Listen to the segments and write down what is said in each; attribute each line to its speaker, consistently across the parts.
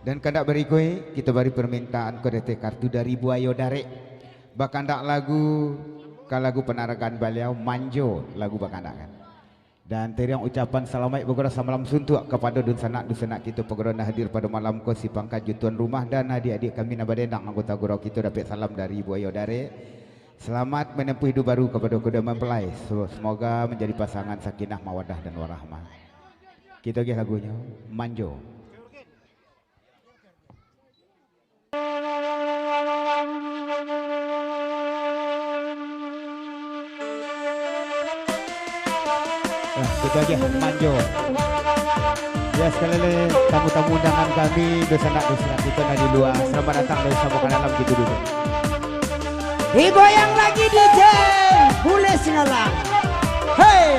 Speaker 1: Dan kandak berikut kita beri permintaan kodete kartu dari Buayo Dare. Bakandak lagu lagu penarakan beliau Manjo lagu bakandak kan. Dan teriang ucapan selamat bergora samalam suntuk kepada dun sanak kita pegorona hadir pada malam ko si pangkat jutuan rumah dan adik-adik kami nabadendang anggota gurau kita dapat salam dari Buayo Dare. Selamat menempuh hidup baru kepada kuda mempelai. Semoga menjadi pasangan sakinah mawadah dan warahmah. Kita lagi lagunya Manjo. Kita aja Manjo. Ya sekali lagi tamu-tamu undangan kami dosanak kita di luar. Selamat datang dari Sabokan Alam gitu dulu.
Speaker 2: Digoyang lagi DJ Bule Sinalang. Hey.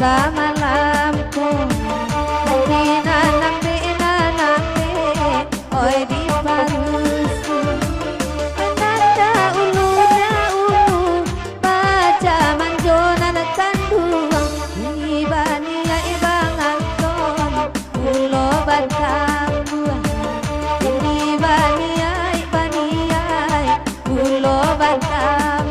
Speaker 3: Sama lampu dinanang oi di parusu ananda ulu baca manjona kanduang ini bania ibang anton ulo batambua ini bania ulo batambua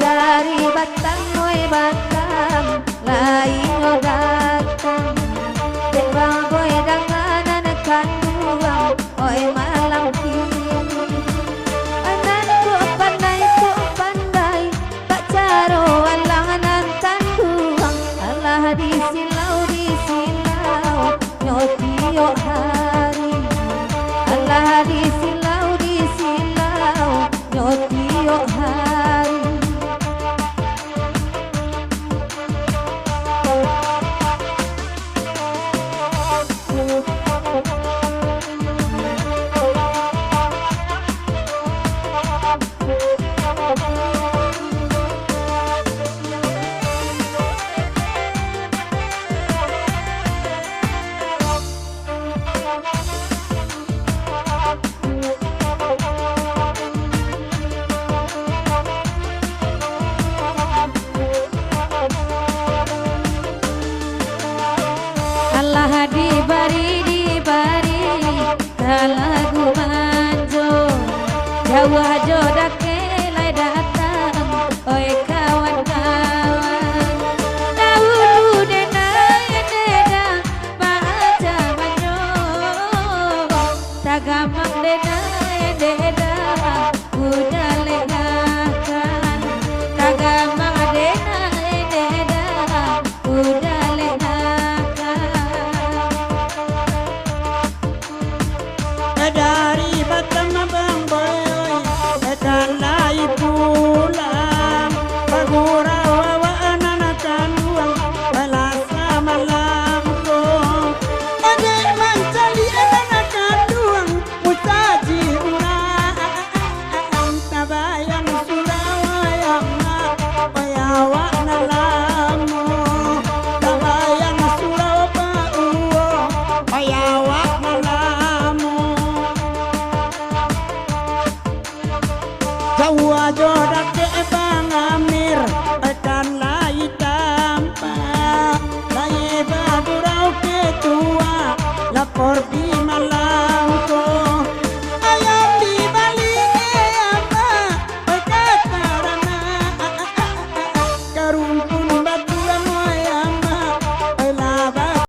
Speaker 3: dari Batang oi Batam lain datang debang boy danganan kanduang oi malam kini ananku pandai tak caro alangan tanduang alah di silau nyotio hari alah di silau nyotio hari. Allah dibari lagu manjo jauh jodak kelai datang oi kawan-kawan dahulu deda baca manjo tagamang deda udah legakan tagamang deda udah
Speaker 2: dari Batam Bang Boy dan lai pulang bagurau wa anak kanduang balasa malam ko ade mancali anak kanduang mutaji urang tabayang Surabaya payawa nalamo tabayang Surabaya payawa nalamo Jawa jodak de bang amir dan lai tampak lai badurau ketua lapor di